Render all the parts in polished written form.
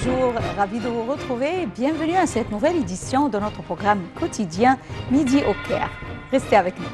bonjour, ravi de vous retrouver. Bienvenue à cette nouvelle édition de notre programme quotidien Midi au Caire. Restez avec nous.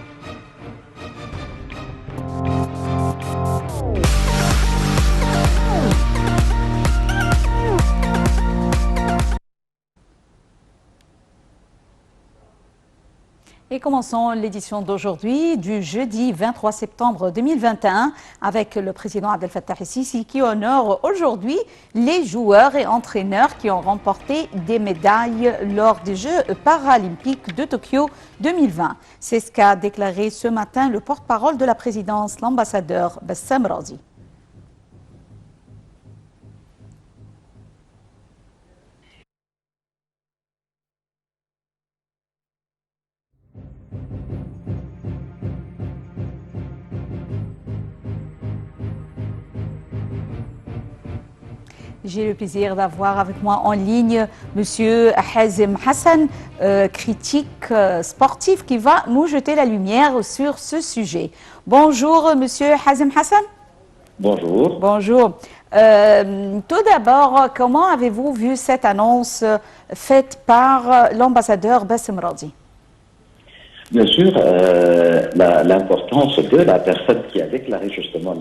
Et commençons l'édition d'aujourd'hui, du jeudi 23 septembre 2021, avec le président Abdel Fattah el-Sisi qui honore aujourd'hui les joueurs et entraîneurs qui ont remporté des médailles lors des Jeux paralympiques de Tokyo 2020. C'est ce qu'a déclaré ce matin le porte-parole de la présidence, l'ambassadeur Bassam Razi. J'ai le plaisir d'avoir avec moi en ligne Monsieur Hazem Hassan, critique sportif, qui va nous jeter la lumière sur ce sujet. Bonjour Monsieur Hazem Hassan. Bonjour. Bonjour. Tout d'abord, comment avez-vous vu cette annonce faite par l'ambassadeur Bassam Razi? Bien sûr, l'importance de la personne qui a déclaré justement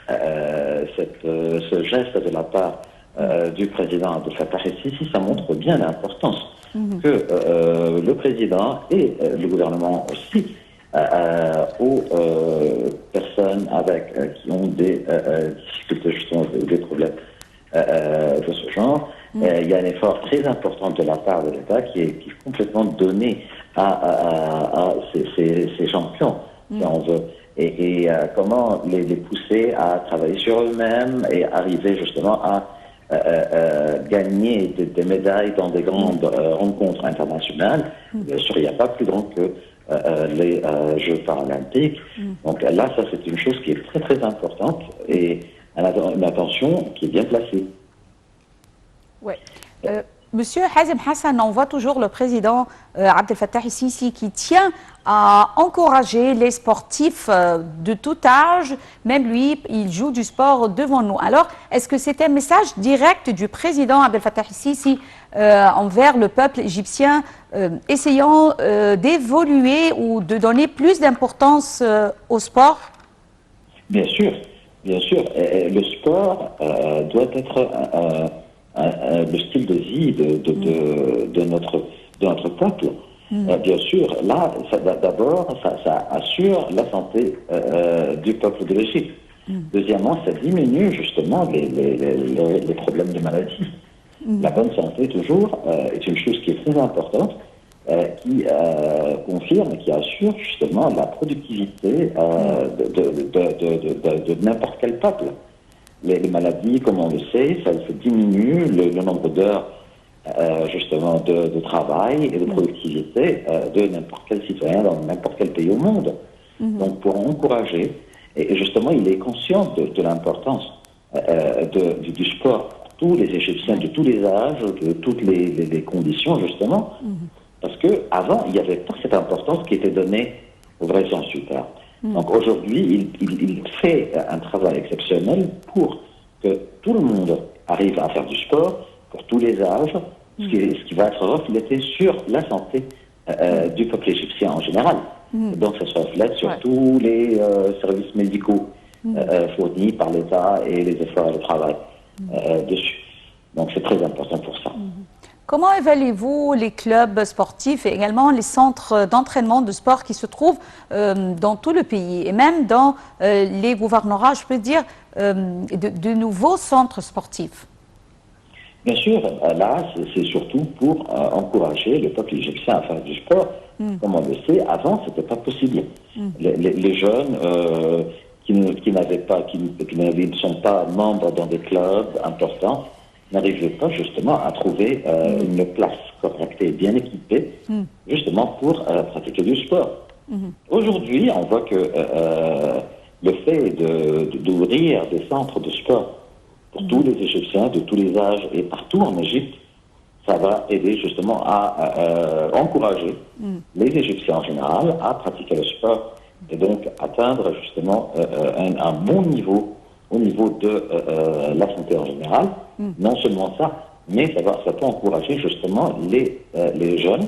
ce geste de la part du président Abdel Fattah el-Sisi, ça montre bien l'importance que le président et le gouvernement aussi aux personnes qui ont des difficultés, justement, des problèmes de ce genre. Il y a un effort très important de la part de l'État qui est complètement donné à ces champions, si on veut, et comment les pousser à travailler sur eux-mêmes et arriver justement à gagner des médailles dans des grandes rencontres internationales. Bien sûr, il n'y a pas plus grand que les Jeux paralympiques. Donc là, ça c'est une chose qui est très très importante et une attention qui est bien placée. Oui. Monsieur Hazem Hassan, on voit toujours le président Abdel Fattah el-Sisi qui tient à encourager les sportifs de tout âge. Même lui, il joue du sport devant nous. Alors, est-ce que c'est un message direct du président Abdel Fattah el-Sisi envers le peuple égyptien, essayant d'évoluer ou de donner plus d'importance au sport? Bien sûr, bien sûr. Le sport doit être le style de vie de notre peuple. Bien sûr, là, d'abord, ça assure la santé du peuple de l'Égypte. Deuxièmement, ça diminue justement les problèmes de maladie. La bonne santé, toujours, est une chose qui est très importante, qui confirme et qui assure justement la productivité de n'importe quel peuple. Les maladies, comme on le sait, ça diminue le nombre d'heures justement de travail et de productivité de n'importe quel citoyen dans n'importe quel pays au monde. Donc pour encourager, et justement il est conscient de l'importance du sport pour tous les Égyptiens de tous les âges, de toutes les conditions justement, parce qu'avant il n'y avait pas cette importance qui était donnée au vrai sens du terme. Donc aujourd'hui, il fait un travail exceptionnel pour que tout le monde arrive à faire du sport, pour tous les âges, ce qui va être reflété sur la santé du peuple égyptien en général. Donc ça se reflète sur tous les services médicaux fournis par l'État et les efforts et le travail dessus. Donc c'est très important pour ça. Comment évaluez-vous les clubs sportifs et également les centres d'entraînement de sport qui se trouvent dans tout le pays et même dans les gouvernorats, je peux dire, de nouveaux centres sportifs? Bien sûr, là, c'est surtout pour encourager le peuple égyptien à faire du sport. Comme on le sait, avant, ce n'était pas possible. Les jeunes qui ne sont pas membres dans des clubs importants n'arrivaient pas justement à trouver une place correcte et bien équipée, justement pour pratiquer du sport. Aujourd'hui, on voit que le fait d'ouvrir des centres de sport pour tous les Égyptiens de tous les âges et partout en Égypte, ça va aider justement à encourager les Égyptiens en général à pratiquer le sport et donc atteindre justement un bon niveau au niveau de la santé en général. Non seulement ça, mais ça peut encourager justement les jeunes,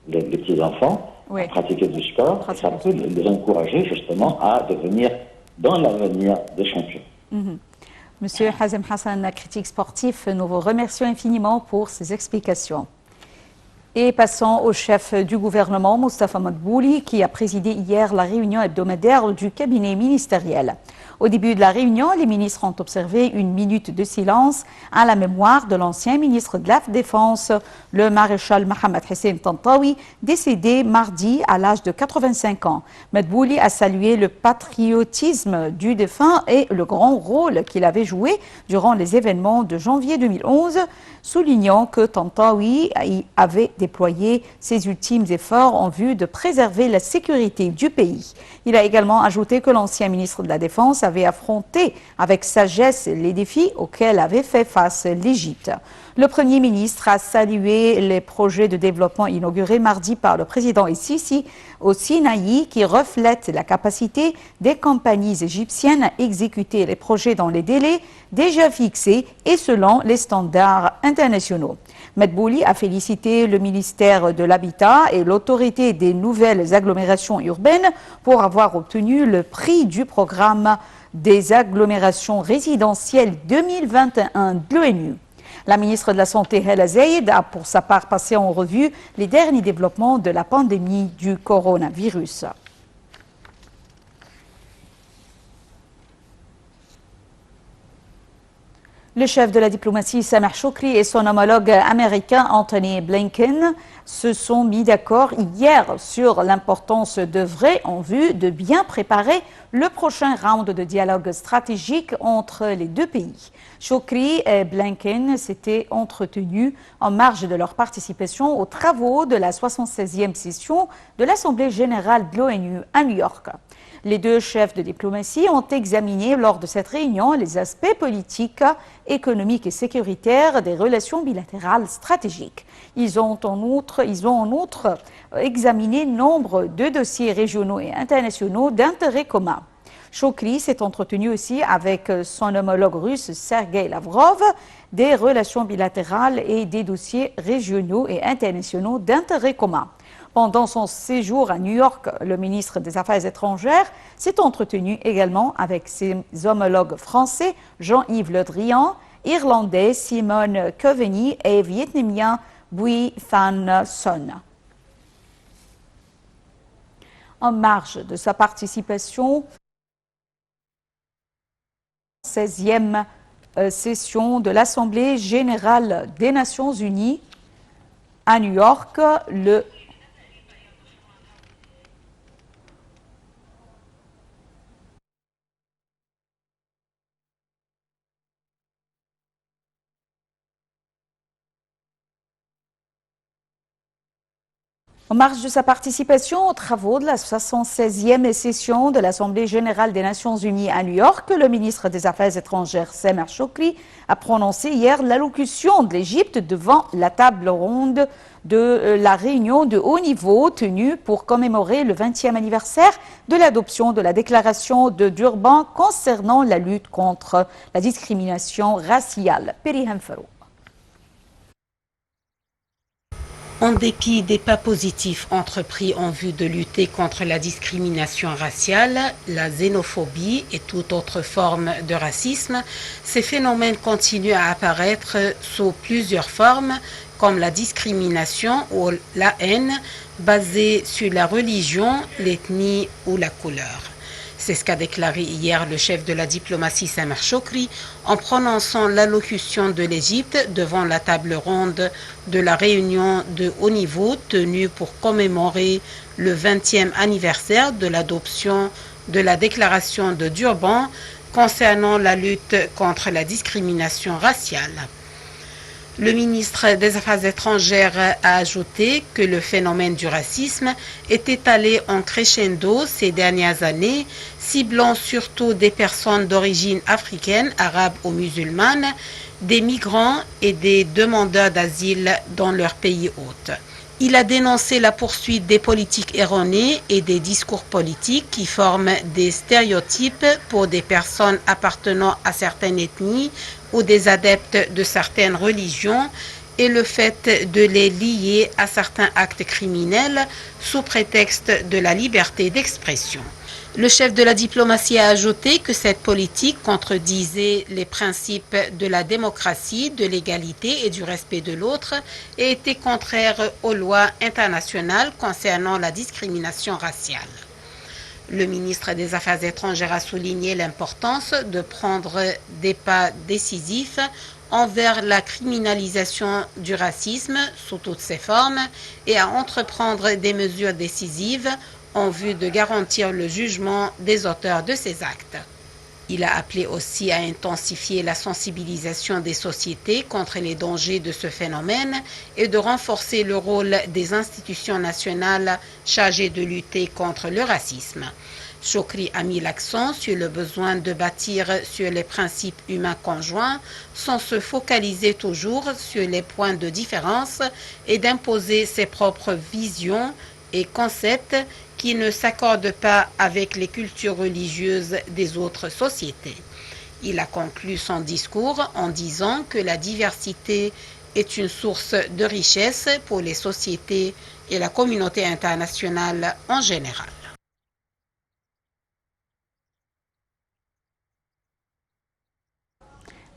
les petits-enfants, Oui. à pratiquer du sport. Ça peut les encourager justement à devenir, dans l'avenir, des champions. Monsieur Hazem Hassan, critique sportif, nous vous remercions infiniment pour ces explications. Et passons au chef du gouvernement, Moustapha Madbouli, qui a présidé hier la réunion hebdomadaire du cabinet ministériel. Au début de la réunion, les ministres ont observé une minute de silence à la mémoire de l'ancien ministre de la Défense, le maréchal Mohamed Hussein Tantawi, décédé mardi à l'âge de 85 ans. Madbouli a salué le patriotisme du défunt et le grand rôle qu'il avait joué durant les événements de janvier 2011, soulignant que Tantawi avait déployé ses ultimes efforts en vue de préserver la sécurité du pays. Il a également ajouté que l'ancien ministre de la Défense avait affronté avec sagesse les défis auxquels avait fait face l'Égypte. Le Premier ministre a salué les projets de développement inaugurés mardi par le président Sisi au Sinaï qui reflètent la capacité des compagnies égyptiennes à exécuter les projets dans les délais déjà fixés et selon les standards internationaux. Madbouli a félicité le ministère de l'Habitat et l'autorité des nouvelles agglomérations urbaines pour avoir obtenu le prix du programme des agglomérations résidentielles 2021 de l'ONU. La ministre de la Santé, Hala Zeid, a pour sa part passé en revue les derniers développements de la pandémie du coronavirus. Le chef de la diplomatie, Sameh Shoukry, et son homologue américain, Anthony Blinken, se sont mis d'accord hier sur l'importance d'œuvrer en vue de bien préparer le prochain round de dialogue stratégique entre les deux pays. Shoukry et Blinken s'étaient entretenus en marge de leur participation aux travaux de la 76e session de l'Assemblée générale de l'ONU à New York. Les deux chefs de diplomatie ont examiné lors de cette réunion les aspects politiques, économiques et sécuritaires des relations bilatérales stratégiques. Ils ont en outre examiné nombre de dossiers régionaux et internationaux d'intérêt commun. Shoukry s'est entretenu aussi avec son homologue russe Sergei Lavrov des relations bilatérales et des dossiers régionaux et internationaux d'intérêt commun. Pendant son séjour à New York, le ministre des Affaires étrangères s'est entretenu également avec ses homologues français Jean-Yves Le Drian, irlandais Simon Coveney et vietnamien Bui Thanh Son. En marge de sa participation, 16e session de l'Assemblée générale des Nations unies à New York, En marge de sa participation aux travaux de la 76e session de l'Assemblée générale des Nations unies à New York, le ministre des Affaires étrangères, Sameh Shoukry, a prononcé hier l'allocution de l'Égypte devant la table ronde de la réunion de haut niveau tenue pour commémorer le 20e anniversaire de l'adoption de la déclaration de Durban concernant la lutte contre la discrimination raciale. Perihem Farouk. En dépit des pas positifs entrepris en vue de lutter contre la discrimination raciale, la xénophobie et toute autre forme de racisme, ces phénomènes continuent à apparaître sous plusieurs formes, comme la discrimination ou la haine basée sur la religion, l'ethnie ou la couleur. C'est ce qu'a déclaré hier le chef de la diplomatie Sameh Shoukry en prononçant l'allocution de l'Égypte devant la table ronde de la réunion de haut niveau tenue pour commémorer le 20e anniversaire de l'adoption de la déclaration de Durban concernant la lutte contre la discrimination raciale. Le ministre des Affaires étrangères a ajouté que le phénomène du racisme est étalé en crescendo ces dernières années, ciblant surtout des personnes d'origine africaine, arabe ou musulmane, des migrants et des demandeurs d'asile dans leur pays hôte. Il a dénoncé la poursuite des politiques erronées et des discours politiques qui forment des stéréotypes pour des personnes appartenant à certaines ethnies ou des adeptes de certaines religions et le fait de les lier à certains actes criminels sous prétexte de la liberté d'expression. Le chef de la diplomatie a ajouté que cette politique contredisait les principes de la démocratie, de l'égalité et du respect de l'autre et était contraire aux lois internationales concernant la discrimination raciale. Le ministre des Affaires étrangères a souligné l'importance de prendre des pas décisifs envers la criminalisation du racisme sous toutes ses formes et à entreprendre des mesures décisives en vue de garantir le jugement des auteurs de ces actes. Il a appelé aussi à intensifier la sensibilisation des sociétés contre les dangers de ce phénomène et de renforcer le rôle des institutions nationales chargées de lutter contre le racisme. Chokri a mis l'accent sur le besoin de bâtir sur les principes humains conjoints sans se focaliser toujours sur les points de différence et d'imposer ses propres visions et concepts qui ne s'accordent pas avec les cultures religieuses des autres sociétés. Il a conclu son discours en disant que la diversité est une source de richesse pour les sociétés et la communauté internationale en général.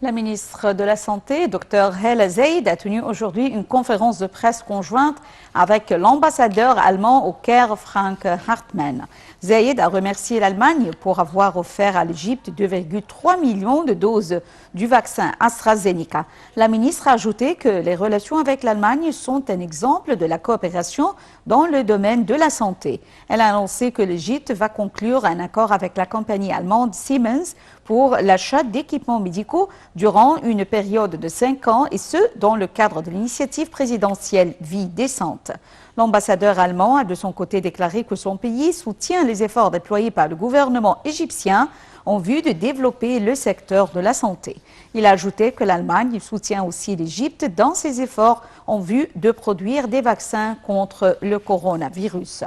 La ministre de la Santé, Dr Hella Zeid, a tenu aujourd'hui une conférence de presse conjointe avec l'ambassadeur allemand au Caire, Frank Hartmann. Zeid a remercié l'Allemagne pour avoir offert à l'Égypte 2,3 millions de doses du vaccin AstraZeneca. La ministre a ajouté que les relations avec l'Allemagne sont un exemple de la coopération dans le domaine de la santé. Elle a annoncé que l'Égypte va conclure un accord avec la compagnie allemande Siemens pour l'achat d'équipements médicaux durant une période de 5 ans et ce, dans le cadre de l'initiative présidentielle Vie décente. L'ambassadeur allemand a de son côté déclaré que son pays soutient les efforts déployés par le gouvernement égyptien en vue de développer le secteur de la santé. Il a ajouté que l'Allemagne soutient aussi l'Égypte dans ses efforts en vue de produire des vaccins contre le coronavirus.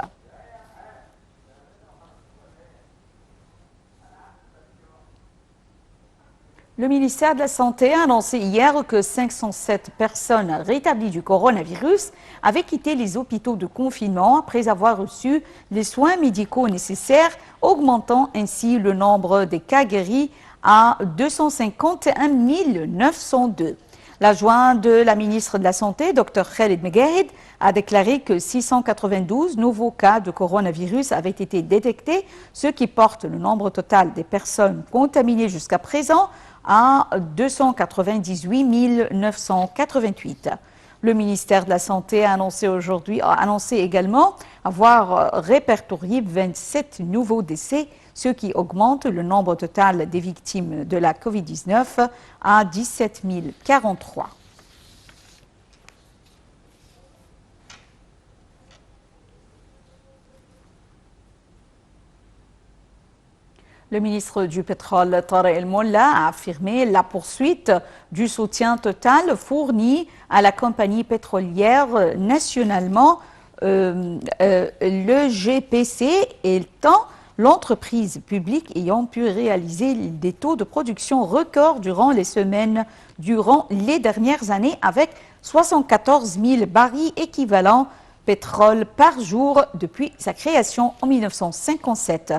Le ministère de la Santé a annoncé hier que 507 personnes rétablies du coronavirus avaient quitté les hôpitaux de confinement après avoir reçu les soins médicaux nécessaires, augmentant ainsi le nombre des cas guéris à 251 902. L'adjoint de la ministre de la Santé, Dr Khalid Megahed, a déclaré que 692 nouveaux cas de coronavirus avaient été détectés, ce qui porte le nombre total des personnes contaminées jusqu'à présent à 298 988. Le ministère de la Santé a annoncé également avoir répertorié 27 nouveaux décès, ce qui augmente le nombre total des victimes de la COVID-19 à 17 043. Le ministre du Pétrole, Tarek El Molla, a affirmé la poursuite du soutien total fourni à la compagnie pétrolière nationalement, le GPC, étant l'entreprise publique ayant pu réaliser des taux de production records durant les dernières années avec 74 000 barils équivalents pétrole par jour depuis sa création en 1957.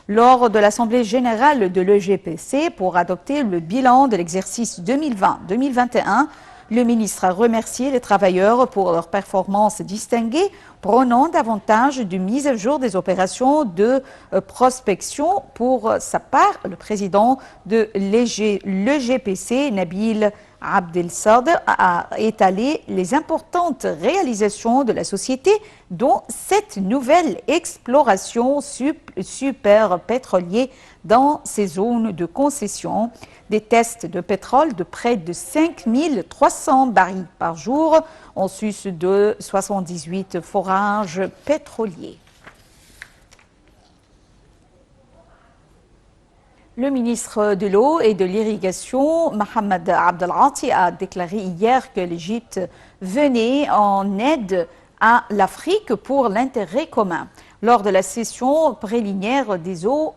Lors de l'Assemblée générale de l'EGPC pour adopter le bilan de l'exercice 2020-2021, le ministre a remercié les travailleurs pour leur performance distinguée, prônant davantage de mise à jour des opérations de prospection. Pour sa part, le président de l'EGPC, Nabil Abdel-Sad, a étalé les importantes réalisations de la société, dont cette nouvelle exploration super pétrolier dans ces zones de concession, des tests de pétrole de près de 5 300 barils par jour, en sus de 78 forages pétroliers. Le ministre de l'Eau et de l'Irrigation, Mohamed Abdel Ati, a déclaré hier que l'Égypte venait en aide à l'Afrique pour l'intérêt commun. Lors de la session préliminaire des eaux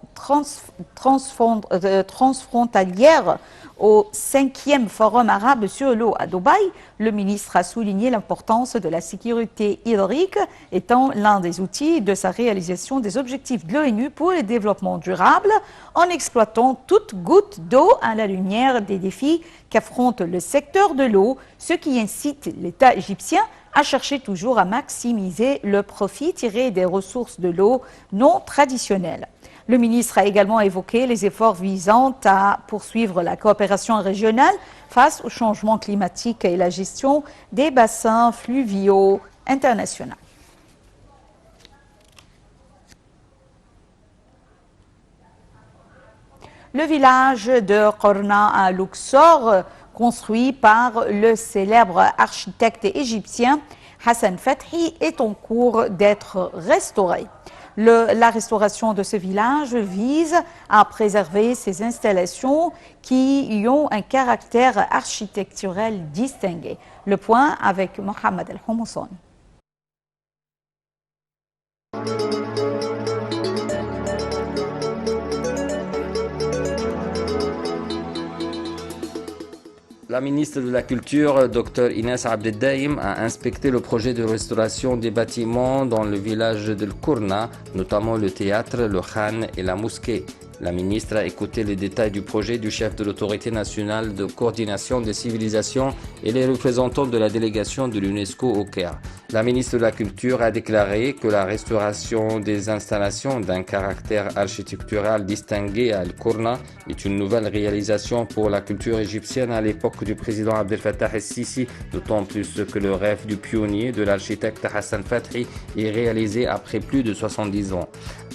transfrontalières au 5e Forum arabe sur l'eau à Dubaï, le ministre a souligné l'importance de la sécurité hydrique étant l'un des outils de sa réalisation des objectifs de l'ONU pour le développement durable en exploitant toute goutte d'eau à la lumière des défis qu'affronte le secteur de l'eau, ce qui incite l'État égyptien à chercher toujours à maximiser le profit tiré des ressources de l'eau non traditionnelles. Le ministre a également évoqué les efforts visant à poursuivre la coopération régionale face au changement climatique et la gestion des bassins fluviaux internationaux. Le village de Qorna à Luxor, construit par le célèbre architecte égyptien Hassan Fathi, est en cours d'être restauré. La restauration de ce village vise à préserver ces installations qui y ont un caractère architectural distingué. Le point avec Mohamed El-Homousson. La ministre de la Culture, Dr Inès Abdeldaïm, a inspecté le projet de restauration des bâtiments dans le village de Kourna, notamment le théâtre, le khan et la mosquée. La ministre a écouté les détails du projet du chef de l'autorité nationale de coordination des civilisations et les représentants de la délégation de l'UNESCO au Caire. La ministre de la Culture a déclaré que la restauration des installations d'un caractère architectural distingué à Al-Kourna est une nouvelle réalisation pour la culture égyptienne à l'époque du président Abdel Fattah el-Sisi, d'autant plus que le rêve du pionnier de l'architecte Hassan Fathi est réalisé après plus de 70 ans.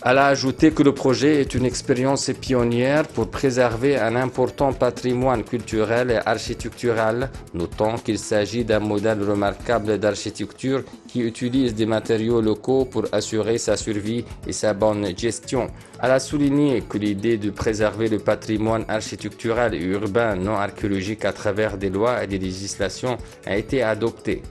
Elle a ajouté que le projet est une expérience pionnière pour préserver un important patrimoine culturel et architectural, notant qu'il s'agit d'un modèle remarquable d'architecture qui utilise des matériaux locaux pour assurer sa survie et sa bonne gestion. Elle a souligné que l'idée de préserver le patrimoine architectural et urbain non archéologique à travers des lois et des législations a été adoptée.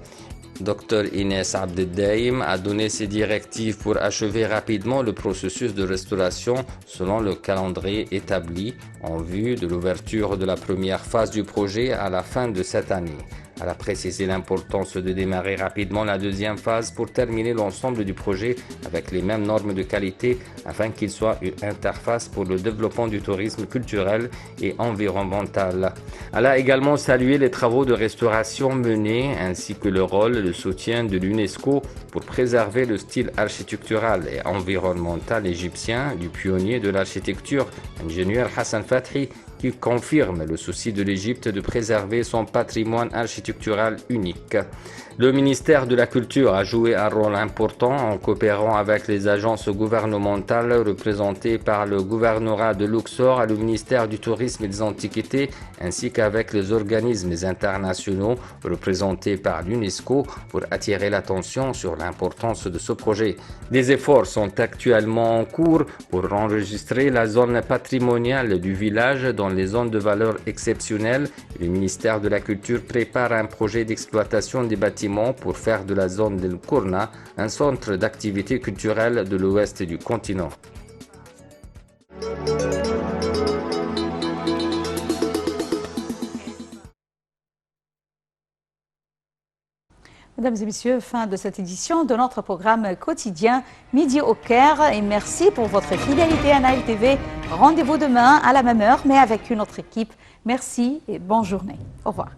Dr Inès Abdeldaïm a donné ses directives pour achever rapidement le processus de restauration selon le calendrier établi en vue de l'ouverture de la première phase du projet à la fin de cette année. Elle a précisé l'importance de démarrer rapidement la deuxième phase pour terminer l'ensemble du projet avec les mêmes normes de qualité afin qu'il soit une interface pour le développement du tourisme culturel et environnemental. Elle a également salué les travaux de restauration menés ainsi que le rôle et le soutien de l'UNESCO pour préserver le style architectural et environnemental égyptien du pionnier de l'architecture, ingénieur Hassan Fathi, qui confirme le souci de l'Égypte de préserver son patrimoine architectural unique. Le ministère de la Culture a joué un rôle important en coopérant avec les agences gouvernementales représentées par le gouvernorat de Luxor et le ministère du Tourisme et des Antiquités, ainsi qu'avec les organismes internationaux représentés par l'UNESCO pour attirer l'attention sur l'importance de ce projet. Des efforts sont actuellement en cours pour enregistrer la zone patrimoniale du village dans les zones de valeur exceptionnelle. Le ministère de la Culture prépare un projet d'exploitation des bâtiments pour faire de la zone de Kourna un centre d'activité culturelle de l'ouest du continent. Mesdames et messieurs, fin de cette édition de notre programme quotidien Midi au Caire et merci pour votre fidélité à Nile TV. Rendez-vous demain à la même heure mais avec une autre équipe. Merci et bonne journée. Au revoir.